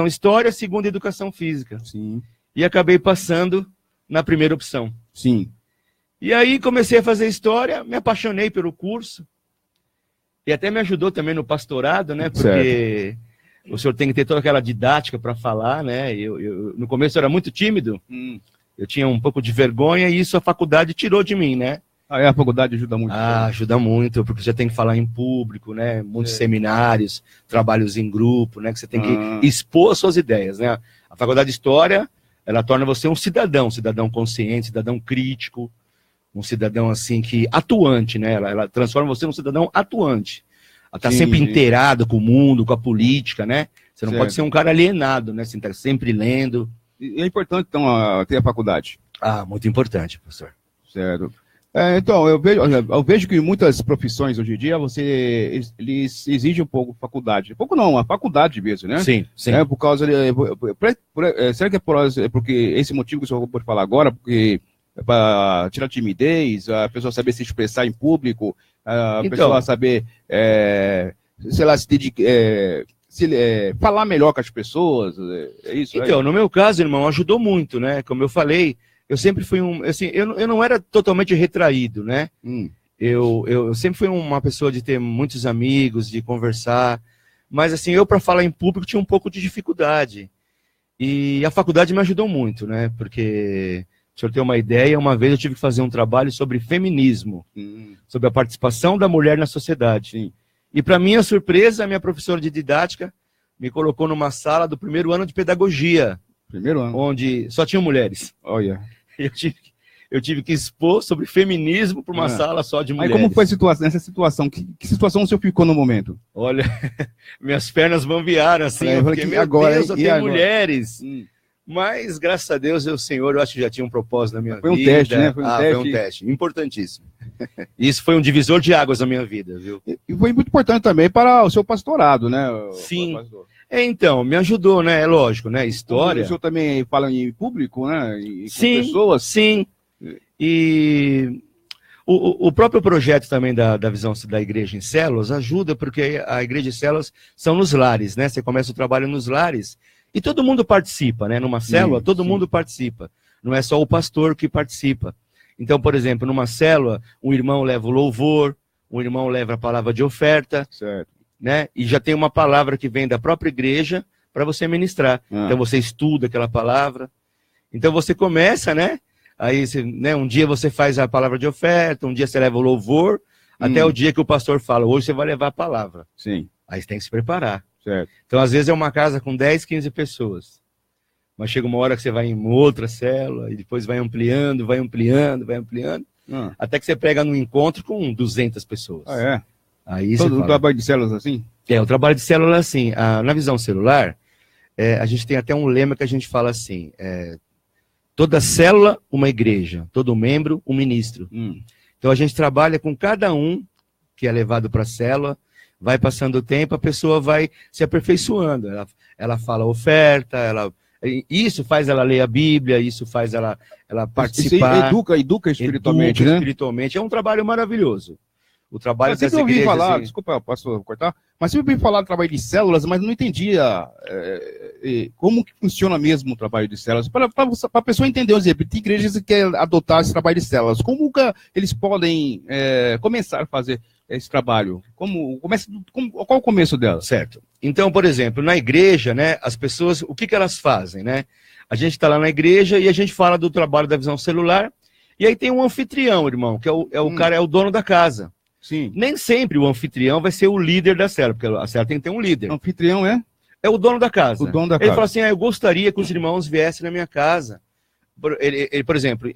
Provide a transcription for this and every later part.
História, segunda Educação Física. Sim. E acabei passando na primeira opção. Sim. E aí comecei a fazer História, me apaixonei pelo curso. E até me ajudou também no pastorado, né? Porque o senhor tem que ter toda aquela didática para falar, né? No começo eu era muito tímido, eu tinha um pouco de vergonha e isso a faculdade tirou de mim, né? A faculdade ajuda muito. Ajuda muito, porque você tem que falar em público, né? Muitos seminários, trabalhos em grupo, né? Que você tem que expor as suas ideias, né? A faculdade de História, ela torna você um cidadão consciente, cidadão crítico, um cidadão assim que atuante, né? Ela transforma você num cidadão atuante. Ela está sempre inteirado com o mundo, com a política, né? Você não pode ser um cara alienado, né? Você está sempre lendo. E é importante, então, ter a faculdade. Muito importante, professor. Certo. Então, eu vejo que muitas profissões hoje em dia, eles exigem um pouco faculdade. Pouco não, a faculdade mesmo, né? Sim, sim. Por causa será que é porque esse motivo que o senhor pode falar agora, porque para tirar timidez, a pessoa saber se expressar em público, a pessoa saber, sei lá, falar melhor com as pessoas, é isso? Então, no meu caso, irmão, ajudou muito, né? Como eu falei, eu sempre fui eu não era totalmente retraído, né? Eu sempre fui uma pessoa de ter muitos amigos, de conversar, mas assim, eu para falar em público tinha um pouco de dificuldade. E a faculdade me ajudou muito, né? Porque, se eu ter uma ideia, uma vez eu tive que fazer um trabalho sobre feminismo, sobre a participação da mulher na sociedade. Sim. E para minha surpresa, a minha professora de didática me colocou numa sala do primeiro ano de pedagogia. Primeiro ano? Onde só tinham mulheres. Olha. Eu tive que expor sobre feminismo para uma sala só de mulheres. Aí como foi nessa situação? Que situação o senhor ficou no momento? Olha, minhas pernas bambearam assim, porque, meu agora, Deus, eu tenho mulheres. Mas, graças a Deus, o Senhor, eu acho que já tinha um propósito na minha vida. Foi um teste, né? Foi um teste, importantíssimo. Isso foi um divisor de águas na minha vida, viu? E foi muito importante também para o seu pastorado, né? Sim. Então, me ajudou, né? É lógico, né? História. O senhor também fala em público, né? Sim, com pessoas. Sim. E o próprio projeto também da visão da igreja em células ajuda, porque a igreja em células são nos lares, né? Você começa o trabalho nos lares e todo mundo participa, né? Numa célula, todo mundo participa. Não é só o pastor que participa. Então, por exemplo, numa célula, um irmão leva o louvor, um irmão leva a palavra de oferta, certo, né? E já tem uma palavra que vem da própria igreja para você ministrar. Então você estuda aquela palavra. Então você começa, né? Aí, né, um dia você faz a palavra de oferta, um dia você leva o louvor, até o dia que o pastor fala, hoje você vai levar a palavra. Sim. Aí você tem que se preparar. Certo. Então, às vezes é uma casa com 10, 15 pessoas. Mas chega uma hora que você vai em outra célula, e depois vai ampliando, até que você pega num encontro com 200 pessoas. Aí todo o trabalho de células assim? O trabalho de célula assim. Na visão celular, a gente tem até um lema que a gente fala assim, toda célula, uma igreja. Todo membro, um ministro. Então, a gente trabalha com cada um que é levado para a célula. Vai passando o tempo, a pessoa vai se aperfeiçoando. Ela fala oferta, isso faz ela ler a Bíblia, isso faz ela participar. Isso educa espiritualmente, né? Espiritualmente. É um trabalho maravilhoso. O trabalho das igrejas... ouvi falar, desculpa, posso cortar? Mas sempre ouvi falar do trabalho de células, mas não entendia como que funciona mesmo o trabalho de células. Para a pessoa entender, por exemplo, tem igrejas que querem adotar esse trabalho de células. Como que eles podem começar a fazer esse trabalho? Qual o começo dela? Certo. Então, por exemplo, na igreja, né, as pessoas, o que elas fazem, né? A gente está lá na igreja e a gente fala do trabalho da visão celular, e aí tem um anfitrião, irmão, que o cara, é o dono da casa. Sim. Nem sempre o anfitrião vai ser o líder da célula, porque a célula tem que ter um líder. O anfitrião é o dono da casa. O dono da Ele casa. fala assim, eu gostaria que os irmãos viessem na minha casa. Ele, por exemplo,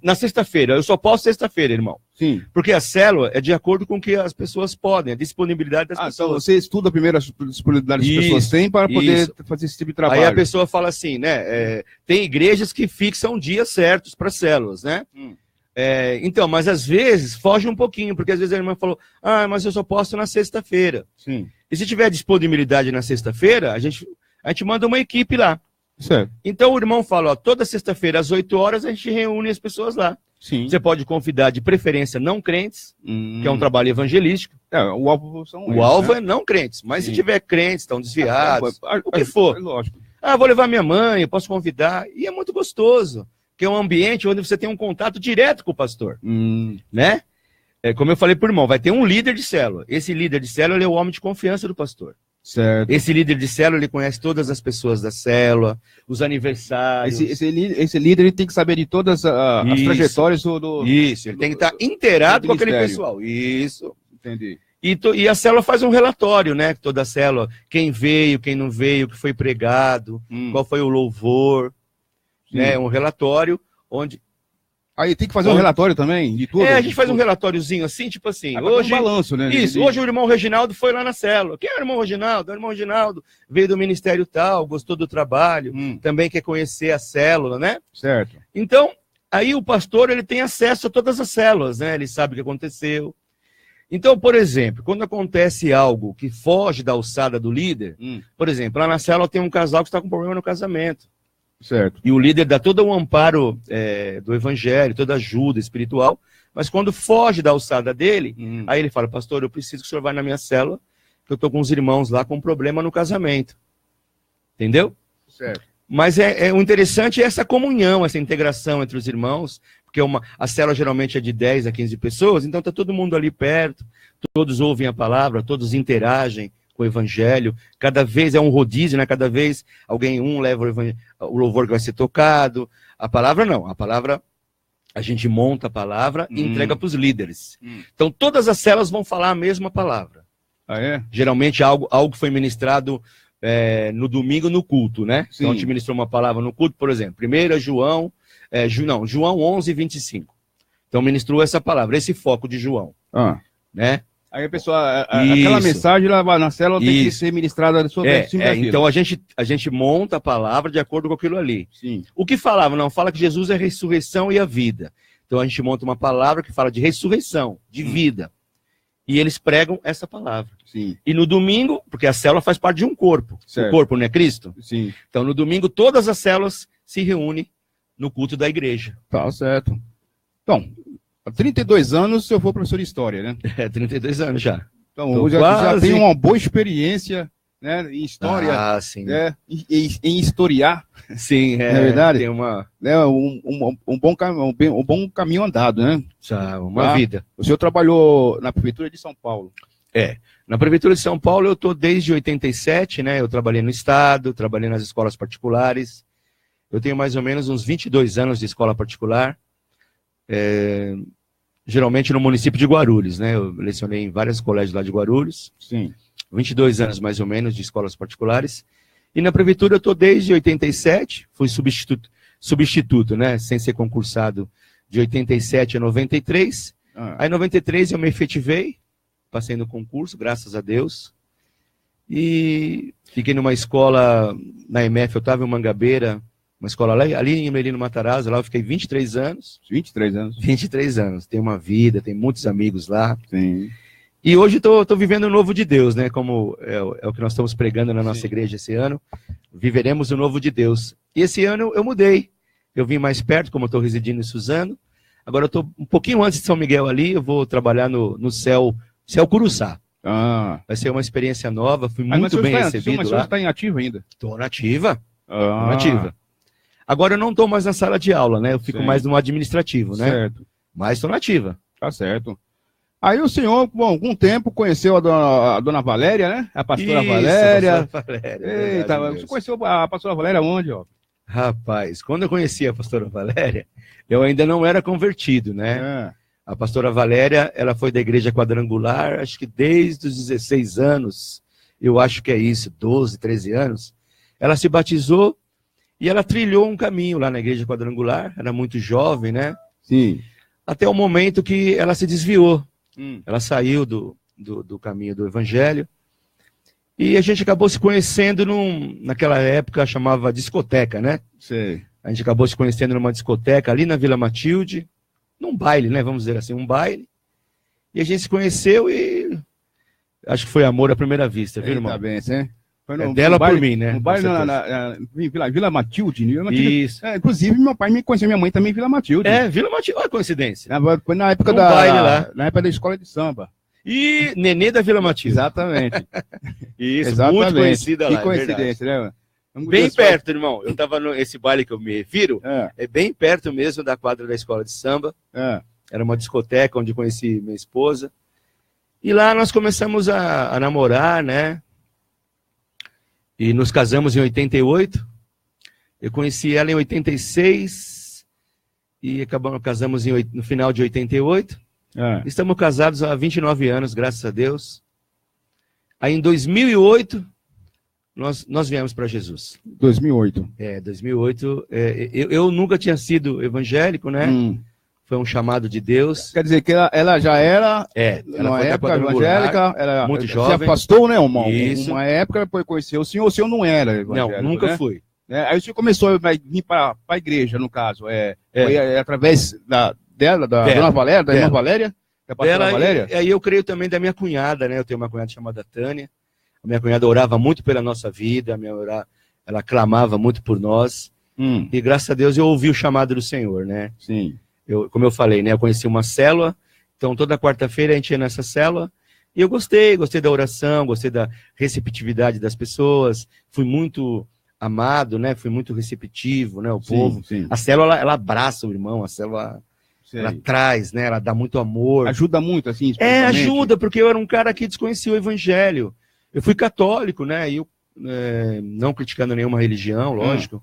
na sexta-feira, eu só posso sexta-feira, irmão. Sim. Porque a célula é de acordo com o que as pessoas podem, a disponibilidade das pessoas. Então você estuda primeiro a disponibilidade que as pessoas têm para poder fazer esse tipo de trabalho. Aí a pessoa fala assim, né? Tem igrejas que fixam dias certos para células, né? Então, mas às vezes foge um pouquinho, porque às vezes a irmã falou, mas eu só posso na sexta-feira. Sim. E se tiver disponibilidade na sexta-feira, a gente manda uma equipe lá. Certo. Então o irmão fala, toda sexta-feira às 8 horas a gente reúne as pessoas lá. Sim. Você pode convidar de preferência não crentes, que é um trabalho evangelístico. O alvo são o alvo é não crentes, mas se tiver crentes, estão desviados, o que for. Lógico. Ah, vou levar minha mãe, eu posso convidar. E é muito gostoso, que é um ambiente onde você tem um contato direto com o pastor, né? Como eu falei por irmão, vai ter um líder de célula. Esse líder de célula, ele é o homem de confiança do pastor. Certo. Esse líder de célula, ele conhece todas as pessoas da célula, os aniversários. Esse líder, ele tem que saber de todas as trajetórias do... Isso, ele tem que estar inteirado com aquele pessoal. Isso. Entendi. E a célula faz um relatório, né? Toda a célula, quem veio, quem não veio, o que foi pregado, qual foi o louvor, né? Um relatório onde... Aí tem que fazer um relatório também de tudo? A gente faz um relatóriozinho assim, tipo assim, hoje... Um balanço, né? Isso, hoje o irmão Reginaldo foi lá na célula. Quem é o irmão Reginaldo? O irmão Reginaldo veio do ministério tal, gostou do trabalho, também quer conhecer a célula, né? Certo. Então, aí o pastor, ele tem acesso a todas as células, né? Ele sabe o que aconteceu. Então, por exemplo, quando acontece algo que foge da alçada do líder, por exemplo, lá na célula tem um casal que está com problema no casamento. Certo. E o líder dá todo o amparo do evangelho, toda a ajuda espiritual, mas quando foge da alçada dele, aí ele fala, pastor, eu preciso que o senhor vá na minha célula, que eu estou com os irmãos lá com um problema no casamento. Entendeu? Certo. Mas o interessante é essa comunhão, essa integração entre os irmãos, porque a célula geralmente é de 10 a 15 pessoas, então está todo mundo ali perto, todos ouvem a palavra, todos interagem com o evangelho, cada vez é um rodízio, né? Cada vez alguém leva o louvor que vai ser tocado, a palavra não, a palavra, a gente monta a palavra e entrega para os líderes. Então todas as células vão falar a mesma palavra. Ah, é? Geralmente algo que foi ministrado no domingo no culto, né? Sim. Então a gente ministrou uma palavra no culto, por exemplo, 1 João, João 11, 25. Então ministrou essa palavra, esse foco de João, né? Aí a pessoa, aquela mensagem lá na célula tem que ser ministrada sobre então a gente monta a palavra de acordo com aquilo ali. Sim. O que falava? Não, fala que Jesus é a ressurreição e a vida. Então a gente monta uma palavra que fala de ressurreição, de vida. E eles pregam essa palavra. Sim. E no domingo, porque a célula faz parte de um corpo. Certo. O corpo não é Cristo? Sim. Então no domingo todas as células se reúnem no culto da igreja. Tá certo. Então, há 32 anos eu for professor de história, né? 32 anos já. Então, eu já tenho uma boa experiência, né, em história, sim. Né, em historiar. Sim, não é verdade? Tem um bom caminho andado, né? Já, uma vida. O senhor trabalhou na Prefeitura de São Paulo. Na Prefeitura de São Paulo eu estou desde 87, né? Eu trabalhei no Estado, trabalhei nas escolas particulares. Eu tenho mais ou menos uns 22 anos de escola particular. Geralmente no município de Guarulhos, né? Eu lecionei em vários colégios lá de Guarulhos. Sim. 22 anos mais ou menos de escolas particulares. E na prefeitura eu estou desde 87, fui substituto, né? Sem ser concursado de 87 a 93. Aí em 93 eu me efetivei, passei no concurso, graças a Deus. E fiquei numa escola na EMF Otávio Mangabeira, uma escola ali em Emelino Matarazzo, lá eu fiquei 23 anos. 23 anos. 23 anos. Tenho uma vida, tenho muitos amigos lá. Sim. E hoje estou vivendo o novo de Deus, né? Como é o que nós estamos pregando na nossa igreja esse ano. Viveremos o novo de Deus. E esse ano eu mudei. Eu vim mais perto, como eu estou residindo em Suzano. Agora eu estou um pouquinho antes de São Miguel ali, eu vou trabalhar no Céu Curuçá. Vai ser uma experiência nova, fui muito bem recebido lá. Mas o senhor está em ativa ainda? Estou nativa. Nativa. Agora eu não estou mais na sala de aula, né? Eu fico mais no administrativo, né? Certo. Mas estou nativa. Tá certo. Aí o senhor, com algum tempo, conheceu a dona Valéria, né? A pastora Valéria. A pastora Valéria. Eita, você conheceu a pastora Valéria onde, ó? Rapaz, quando eu conheci a pastora Valéria, eu ainda não era convertido, né? A pastora Valéria, ela foi da igreja quadrangular, acho que desde os 16 anos, eu acho que é isso, 12, 13 anos. Ela se batizou e ela trilhou um caminho lá na igreja quadrangular, era muito jovem, né? Sim. Até o momento que ela se desviou. Ela saiu do caminho do evangelho. E a gente acabou se conhecendo naquela época, chamava discoteca, né? Sei. A gente acabou se conhecendo numa discoteca ali na Vila Matilde, num baile, né? Vamos dizer assim, um baile. E a gente se conheceu e acho que foi amor à primeira vista, viu, irmão? Tá bem, sim. Dela por mim, né? No baile na Vila Matilde. Isso. Inclusive, meu pai me conheceu, minha mãe também em Vila Matilde. Vila Matilde, olha a coincidência. Foi na época baile lá. Na época da escola de samba. E Nenê da Vila Matilde. Exatamente. Isso, exatamente. muito conhecida lá. Que coincidência, né? Bem perto, irmão. Eu tava esse baile que eu me refiro, é bem perto mesmo da quadra da escola de samba. Era uma discoteca onde conheci minha esposa. E lá nós começamos a namorar, né? E nos casamos em 88. Eu conheci ela em 86 e casamos no final de 88. Estamos casados há 29 anos, graças a Deus. Aí em 2008, nós viemos para Jesus. 2008. 2008. Eu nunca tinha sido evangélico, né? Foi um chamado de Deus. Quer dizer que ela já era, numa época evangélica, ela muito jovem. Se afastou, né, Isso. Uma época, depois conheceu o senhor não era evangélico, não, nunca né? fui. Aí o senhor começou a vir para a igreja, no caso, foi através da Dona Valéria, da irmã Valéria? Da pastora Valéria? E aí eu creio também da minha cunhada, né? Eu tenho uma cunhada chamada Tânia. A minha cunhada orava muito pela nossa vida, ela clamava muito por nós. E graças a Deus eu ouvi o chamado do Senhor, né? Sim. Como eu falei, né? Eu conheci uma célula, então toda quarta-feira a gente ia nessa célula. E eu gostei da oração, gostei da receptividade das pessoas. Fui muito amado, né? Fui muito receptivo, né? O povo. Sim. A célula, ela abraça o irmão, a célula... Ela traz, né? Ela dá muito amor. Ajuda muito, assim, ajuda, porque eu era um cara que desconhecia o evangelho. Eu fui católico, né? E eu, não criticando nenhuma religião, lógico.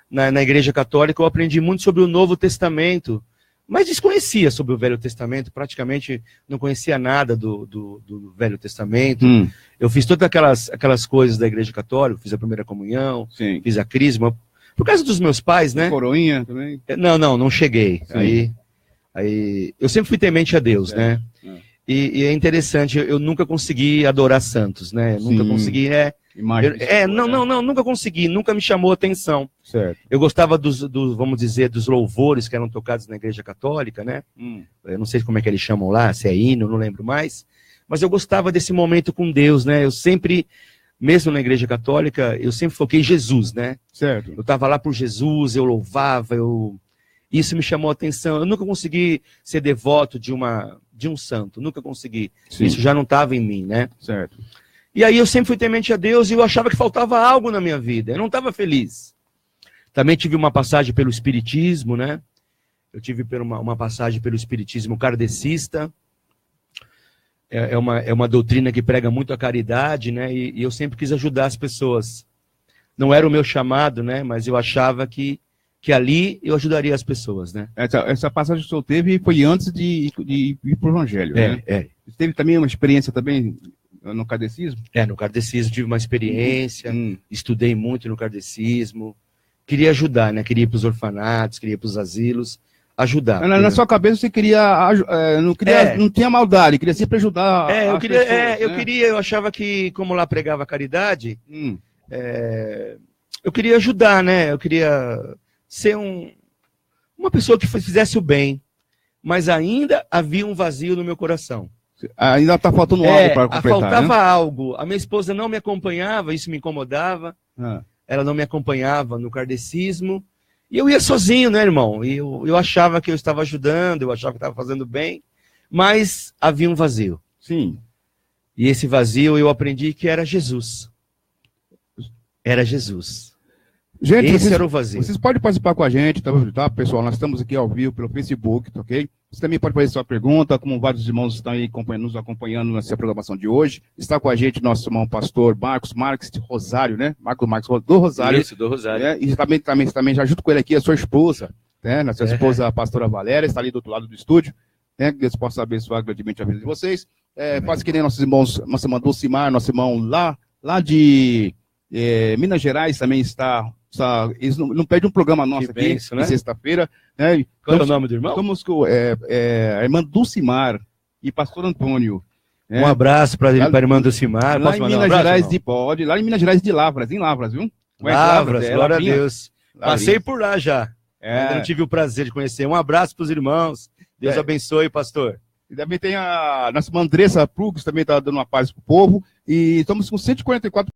Na igreja católica eu aprendi muito sobre o Novo Testamento, mas desconhecia sobre o Velho Testamento, praticamente não conhecia nada do Velho Testamento. Eu fiz todas aquelas coisas da igreja católica, fiz a primeira comunhão, fiz a crisma, por causa dos meus pais, né? Coroinha também? Não cheguei. Aí eu sempre fui temente a Deus, né? E é interessante, eu nunca consegui adorar santos, né? Nunca consegui, nunca consegui, nunca me chamou a atenção. Certo. Eu gostava vamos dizer, dos louvores que eram tocados na igreja católica, né? Eu não sei como é que eles chamam lá, se é hino, não lembro mais. Mas eu gostava desse momento com Deus, né? Eu sempre, mesmo na igreja católica, eu sempre foquei em Jesus, né? Certo. Eu estava lá por Jesus, eu louvava, Isso me chamou a atenção. Eu nunca consegui ser devoto de um santo, nunca consegui. Isso já não estava em mim, né? Certo. E aí eu sempre fui temente a Deus e eu achava que faltava algo na minha vida. Eu não estava feliz. Também tive uma passagem pelo espiritismo, né? Eu tive uma passagem pelo espiritismo kardecista. É uma doutrina que prega muito a caridade, né? E eu sempre quis ajudar as pessoas. Não era o meu chamado, né? Mas eu achava que ali eu ajudaria as pessoas, né? Essa passagem que o senhor teve foi antes de ir para o Evangelho, né? Você teve também uma experiência também no kardecismo? No kardecismo tive uma experiência, estudei muito no kardecismo, queria ajudar, né? Queria ir para os orfanatos, queria ir para os asilos, ajudar. Na sua cabeça você queria, não tinha maldade, queria sempre ajudar as pessoas, né? Eu achava que, como lá pregava caridade, eu queria ajudar, né? Eu queria ser uma pessoa que fizesse o bem, mas ainda havia um vazio no meu coração. Ainda está faltando algo para completar, faltava né? algo. A minha esposa não me acompanhava, isso me incomodava. Ela não me acompanhava no kardecismo. E eu ia sozinho, né, irmão? E eu achava que eu estava ajudando, eu achava que estava fazendo bem, mas havia um vazio. Sim. E esse vazio eu aprendi que era Jesus. Era Jesus. Gente, esse era o vazio. Vocês podem participar com a gente, tá, pessoal? Nós estamos aqui ao vivo pelo Facebook, tá, ok? Você também pode fazer sua pergunta, como vários irmãos estão aí nos acompanhando nessa programação de hoje. Está com a gente nosso irmão pastor Marcos Marques de Rosário, né? Marcos do Rosário. Isso, do Rosário. Né? E também já junto com ele aqui a sua esposa, né? Nossa esposa, a pastora Valéria, está ali do outro lado do estúdio. Né? Que Deus possa abençoar grandemente a vida de vocês. Faz que nem nossos irmãos, nosso irmão Dulcimar, nosso irmão lá de Minas Gerais também está. Eles não perdem um programa nosso aqui, benção, né? Sexta-feira. Né? Qual é o nome do irmão? Estamos com a irmã Dulcimar e pastor Antônio. Né? Um abraço para a irmã Dulcimar. Lá em Minas Gerais lá em Minas Gerais de Lavras, viu? Lavras, glória a Deus. Lavrinha. Passei por lá já. Ainda não tive o prazer de conhecer. Um abraço para os irmãos. Deus abençoe, pastor. E também tem a nossa irmã Andressa Prugos, também está dando uma paz para o povo. E estamos com 144